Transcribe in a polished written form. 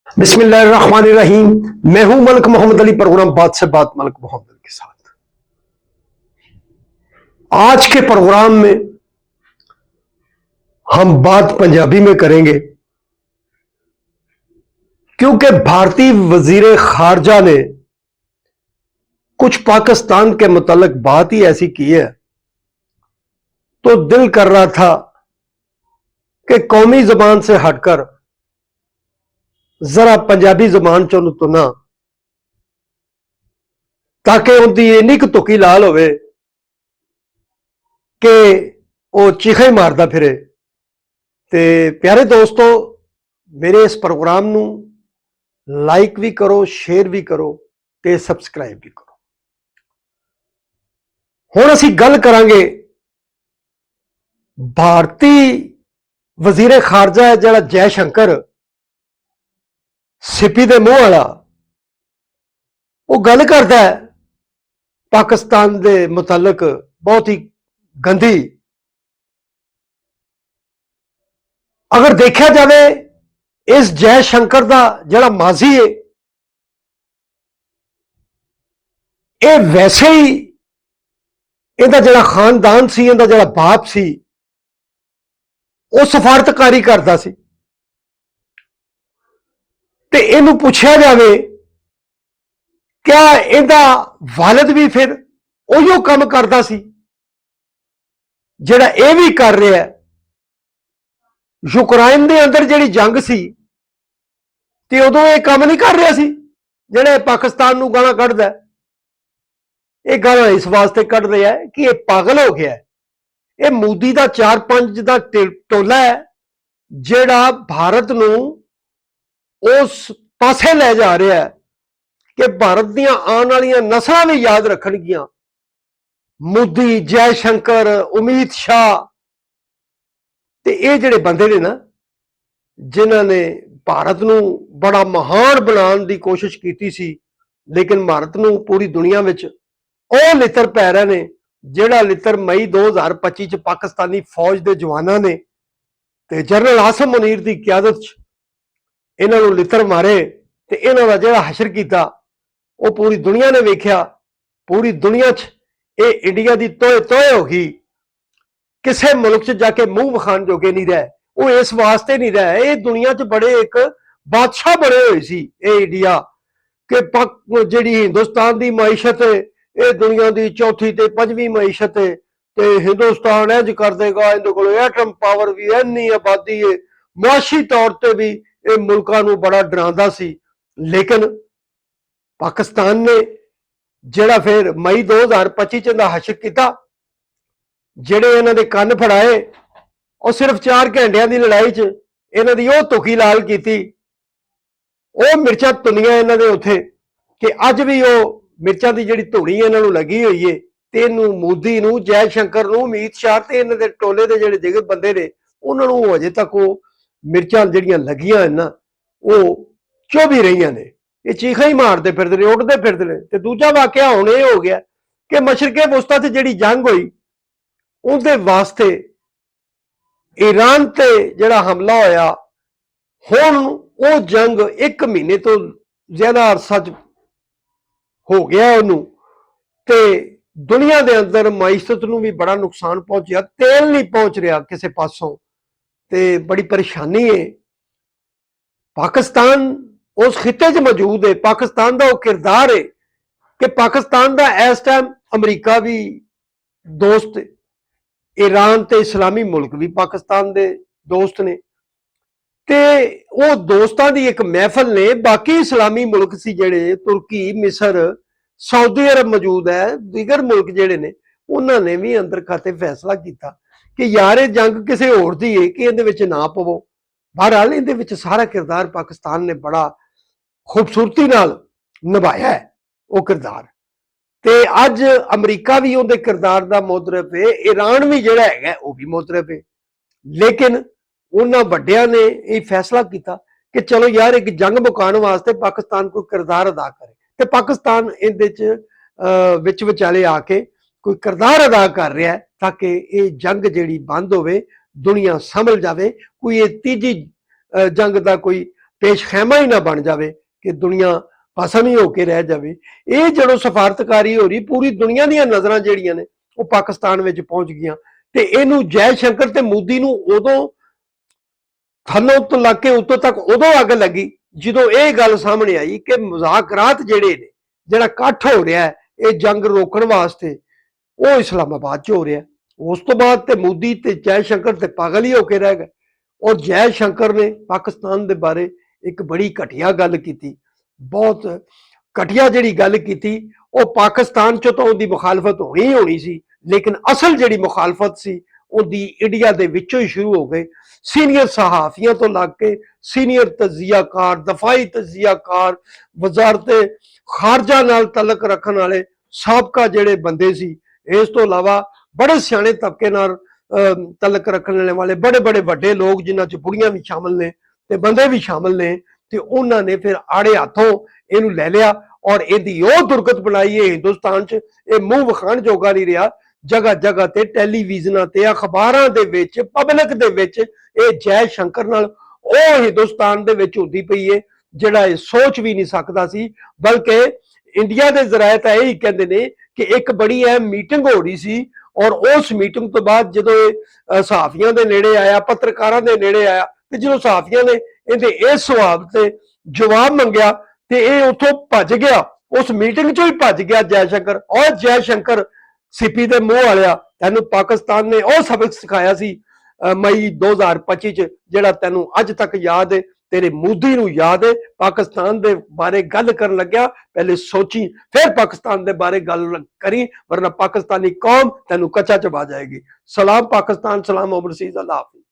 बिस्मिल्लाहिर्रहमानिर्रहीम। मैं हूं मलिक मोहम्मद अली, प्रोग्राम बात से बात मलिक मोहम्मद के साथ। आज के प्रोग्राम में हम बात पंजाबी में करेंगे, क्योंकि भारतीय वजीर खारजा ने कुछ पाकिस्तान के मुतालिक बात ही ऐसी की है, तो दिल कर रहा था कि कौमी जबान से हटकर जरा पंजाबी जबान चो तुना, ताकि उनकी इन्नी क तुकी लाल हो कि वो चीखा ही मारता फिरे। ते प्यारे दोस्तों, मेरे इस प्रोग्राम नू लाइक भी करो, शेयर भी करो ते सबसक्राइब भी करो। हुण असीं गल करांगे भारती वजीर खारजा है जिहड़ा जयशंकर सिपी दे मूंह वाला, वो गल करता है पाकिस्तान दे मुतालिक बहुत ही गंदी। अगर देखा जाए इस जयशंकर का जिहड़ा माजी है, ये वैसे ही इहदा जिहड़ा खानदान सी, इहदा जिहड़ा बाप सी, वो सफारतकारी करता सी। ते इहनूं पुछया जाए क्या इहदा वालिद भी फिर उहिओ काम करता सी जिहड़ा यह भी कर रहा है। यूक्रेन के अंदर जिहड़ी जंग सी ते उदों ये काम नहीं कर रहा सी जिहड़ा पाकिस्तान नूं गालां कढदा है। ये गालां इस वास्ते कढ रहा है कि ये पागल हो गया है। ये मोदी का 4-5 का टोला है जिहड़ा भारत नूं उस पासे ले जा रहा है कि भारत दीआं आने वाली नस्लां भी याद रखणगियां मोदी, जयशंकर, अमित शाह ते ये जिहड़े बंदे ने ना, जिन्हां ने भारत नूं बड़ा महान बनाने की कोशिश की सी, लेकिन भारत नूं पूरी दुनिया विच ਉਹ लित्र पै रहे ने जिहड़ा लित्र मई 2025 च पाकिस्तानी फौज के जवानों ने ते जनरल आसम मुनीर की क्यादत इन्हां नूं लित्र मारे ते इन्हां दा जिहड़ा हशर कीता वो पूरी दुनिया ने वेख्या। पूरी दुनिया च ये इंडिया की तोए तोए हो गई। किसी मुल्क च जाके मूँह विखाण जोगे नहीं रहे। वो इस वास्ते नहीं रहे, ये दुनिया च बड़े एक बादशाह बने हुए सी ये इंडिया कि जिहड़ी हिंदुस्तान की माईशत है ये दुनिया की चौथी ते 5वीं माईशत है, तो हिंदुस्तान इंज कर देगा, इहदे कोल एटम पावर भी इन्नी आबादी है, मुआशी तौर पर भी ये मुल्कां नूं बड़ा डरांदा सी। लेकिन पाकिस्तान ने जिहड़ा फिर मई 2025 च हशर किया, जिहड़े इन्हां दे कन्न फड़ाए, और सिर्फ 4 घंटियां की लड़ाई च इन्हां दी ओह तुकी लाल की, ਉਹ मिर्चां तुनियां इन्हां दे उत्थे कि अज भी वो मिर्चां की जिहड़ी धूड़ी इन्हां नूं लगी हुई है। ते इहनूं मोदी नूं, जयशंकर नूं, अमित शाह ते इन्हां दे टोले दे जिहड़े जिगर बंदे ने उन्हां नूं अजे तक वो मिर्चां जिहड़ियां लगियां हैं ना वो चुभ ही रहियां ने। ये चीखा ही मारते फिरदे ने, उड़दे फिरदे ने। ते दूजा वाकया हुण ये हो गया कि मशरके वुस्ता ते जिहड़ी जंग होई उहदे वास्ते ईरान ते जिहड़ा हमला होया, हुण वो जंग 1 महीने तो ज्यादा अरसा हो गया उन्होंने, ते दुनिया के अंदर माईशत नूं भी बड़ा नुकसान पहुंचा। तेल नहीं पहुंच रहा किसी पासों, ते बड़ी परेशानी है। पाकिस्तान उस खिते च मौजूद है, पाकिस्तान का वो किरदार है कि पाकिस्तान का इस टाइम अमरीका भी दोस्त, ईरान ते इस्लामी मुल्क भी पाकिस्तान के दोस्त ने, ते वो दोस्तों की एक महफल ने। बाकी इस्लामी मुल्क सी जिहड़े तुर्की, मिस्र, सऊदी अरब मौजूद है, दीगर मुल्क जिहड़े ने उन्होंने भी अंदर खाते फैसला किया कि यार ये जंग किसी होर दी है कि इहदे विच ना पवो। बहरहाल इहदे विच सारा किरदार पाकिस्तान ने बड़ा खूबसूरती नाल निभाया है वो किरदार। ते अज अमरीका भी उहदे किरदार का मोतरफ है, ईरान भी जिहड़ा है वो भी मोतरफ है। लेकिन उन्होंने वड्डियां ने यह फैसला किया कि चलो यार एक जंग मुकाने वास्ते पाकिस्तान कोई किरदार अदा करे, तो पाकिस्तान इहदे विच विचाले आके कोई किरदार अदा कर रहा है ताकि ये जंग जिहड़ी बंद होवे, दुनिया समझ जाए, कोई ये तीजी जंग का कोई ਪੇਸ਼ਖੈਮਾ ਹੀ ਨਾ ਬਣ ਜਾਵੇ ਕਿ ਦੁਨੀਆ ਭਸਮ ਹੀ ਹੋ ਕੇ ਰਹਿ ਜਾਵੇ। ਇਹ ਜਦੋਂ ਸਫਾਰਤਕਾਰੀ ਹੋ ਰਹੀ, ਪੂਰੀ ਦੁਨੀਆ ਦੀਆਂ ਨਜ਼ਰਾਂ ਜਿਹੜੀਆਂ ਨੇ ਉਹ ਪਾਕਿਸਤਾਨ ਵਿੱਚ ਪਹੁੰਚ ਗਈਆਂ ਤੇ ਇਹਨੂੰ ਜੈ ਸ਼ੰਕਰ ਤੇ ਮੋਦੀ ਨੂੰ ਉਦੋਂ ਥੱਲੋਂ ਤੋਂ ਲੱਗ ਕੇ ਉੱਤੋਂ ਤੱਕ ਉਦੋਂ ਅੱਗ ਲੱਗੀ ਜਦੋਂ ਇਹ ਗੱਲ ਸਾਹਮਣੇ ਆਈ ਕਿ ਮੁਜ਼ਾਕਰਾਤ ਜਿਹੜੇ ਨੇ, ਜਿਹੜਾ ਇਕੱਠ ਹੋ ਰਿਹਾ ਹੈ ਇਹ ਜੰਗ ਰੋਕਣ ਵਾਸਤੇ, ਉਹ ਇਸਲਾਮਾਬਾਦ 'ਚ ਹੋ ਰਿਹਾ। ਉਸ ਤੋਂ ਬਾਅਦ ਤੇ ਮੋਦੀ ਤੇ ਜੈ ਸ਼ੰਕਰ ਤੇ ਪਾਗਲ ਹੀ ਹੋ ਕੇ ਰਹਿ ਗਏ। ਔਰ ਜੈ ਸ਼ੰਕਰ ਨੇ ਪਾਕਿਸਤਾਨ ਦੇ ਬਾਰੇ ਇੱਕ ਬੜੀ ਘਟੀਆ ਗੱਲ ਕੀਤੀ, ਬਹੁਤ ਘਟੀਆ ਜਿਹੜੀ ਗੱਲ ਕੀਤੀ। ਉਹ ਪਾਕਿਸਤਾਨ 'ਚ ਤਾਂ ਉਹਦੀ ਮੁਖਾਲਫਤ ਹੋਣੀ ਹੋਣੀ ਸੀ, ਲੇਕਿਨ ਅਸਲ ਜਿਹੜੀ ਮੁਖਾਲਫਤ ਸੀ ਉਹਦੀ ਇੰਡੀਆ ਦੇ ਵਿੱਚੋਂ ਹੀ ਸ਼ੁਰੂ ਹੋ ਗਏ। ਸੀਨੀਅਰ ਸਹਾਫੀਆਂ ਤੋਂ ਲੱਗ ਕੇ ਸੀਨੀਅਰ ਤਜਜ਼ੀਆਕਾਰ, ਦਫਾਈ ਤਜਜ਼ੀਆਕਾਰ, ਵਜ਼ਾਰਤ ਖਾਰਜਾ ਨਾਲ ਤਲਕ ਰੱਖਣ ਵਾਲੇ ਸਾਬਕਾ ਜਿਹੜੇ ਬੰਦੇ ਸੀ, ਇਸ ਤੋਂ ਇਲਾਵਾ ਬੜੇ ਸਿਆਣੇ ਤਬਕੇ ਨਾਲ ਤਲਕ ਰੱਖਣ ਵਾਲੇ ਬੜੇ ਬੜੇ ਵੱਡੇ ਲੋਕ, ਜਿਨ੍ਹਾਂ 'ਚ ਬੁੜੀਆਂ ਵੀ ਸ਼ਾਮਲ ਨੇ ਤੇ ਬੰਦੇ ਵੀ ਸ਼ਾਮਲ ਨੇ, ਤੇ ਉਹਨਾਂ ਨੇ ਫਿਰ ਆੜੇ ਹੱਥੋਂ ਇਹਨੂੰ ਲੈ ਲਿਆ ਔਰ ਇਹਦੀ ਉਹ ਦੁਰਗਤ ਬਣਾਈ ਹੈ ਹਿੰਦੁਸਤਾਨ 'ਚ। ਇਹ ਮੂੰਹ ਵਿਖਾਣ ਜੋਗਾ ਨਹੀਂ ਰਿਹਾ। ਜਗ੍ਹਾ ਜਗ੍ਹਾ ਤੇ ਟੈਲੀਵਿਜ਼ਨਾਂ ਤੇ ਅਖਬਾਰਾਂ ਦੇ ਵਿੱਚ, ਪਬਲਿਕ ਦੇ ਵਿੱਚ ਇਹ ਜੈ ਸ਼ੰਕਰ ਨਾਲ ਉਹ ਹਿੰਦੁਸਤਾਨ ਦੇ ਵਿੱਚ ਹੁੰਦੀ ਪਈ ਹੈ ਜਿਹੜਾ ਇਹ ਸੋਚ ਵੀ ਨਹੀਂ ਸਕਦਾ ਸੀ। ਬਲਕਿ ਇੰਡੀਆ ਦੇ ਜ਼ਰਾਇਤ ਇਹ ਹੀ ਕਹਿੰਦੇ ਨੇ ਕਿ ਇੱਕ ਬੜੀ ਅਹਿਮ ਮੀਟਿੰਗ ਹੋ ਰਹੀ ਸੀ ਔਰ ਉਸ ਮੀਟਿੰਗ ਤੋਂ ਬਾਅਦ ਜਦੋਂ ਇਹ ਸਹਾਫੀਆਂ ਦੇ ਨੇੜੇ ਆਇਆ, ਪੱਤਰਕਾਰਾਂ ਦੇ ਨੇੜੇ ਆਇਆ, ਤੇ ਜਦੋਂ ਸਹਾਫੀਆਂ ਨੇ ਇਹਦੇ ਇਸ ਸਵਾਲ ਤੇ ਜਵਾਬ ਮੰਗਿਆ ਤੇ ਇਹ ਉੱਥੋਂ ਭੱਜ ਗਿਆ, ਉਸ ਮੀਟਿੰਗ 'ਚੋਂ ਹੀ ਭੱਜ ਗਿਆ ਜੈ ਸ਼ੰਕਰ। ਔਰ ਜੈ ਸ਼ੰਕਰ ਸੀਪੀ ਦੇ ਮੂੰਹ ਵਾਲਿਆ, ਤੈਨੂੰ ਪਾਕਿਸਤਾਨ ਨੇ ਉਹ ਸਬਕ ਸਿਖਾਇਆ ਸੀ ਮਈ 2025 'ਚ, ਜਿਹੜਾ ਤੈਨੂੰ ਅੱਜ ਤੱਕ ਯਾਦ ਹੈ, ਤੇਰੇ ਮੋਦੀ ਨੂੰ ਯਾਦ ਹੈ। ਪਾਕਿਸਤਾਨ ਦੇ ਬਾਰੇ ਗੱਲ ਕਰਨ ਲੱਗਿਆ ਪਹਿਲੇ ਸੋਚੀ, ਫਿਰ ਪਾਕਿਸਤਾਨ ਦੇ ਬਾਰੇ ਗੱਲ ਕਰੀ, ਵਰਨਾ ਪਾਕਿਸਤਾਨੀ ਕੌਮ ਤੈਨੂੰ ਕੱਚਾ ਚਬਾ ਜਾਏਗੀ। ਸਲਾਮ ਪਾਕਿਸਤਾਨ, ਸਲਾਮ ਓਵਰਸੀਜ਼, ਅੱਲਾਹ ਹਾਫਿਜ਼।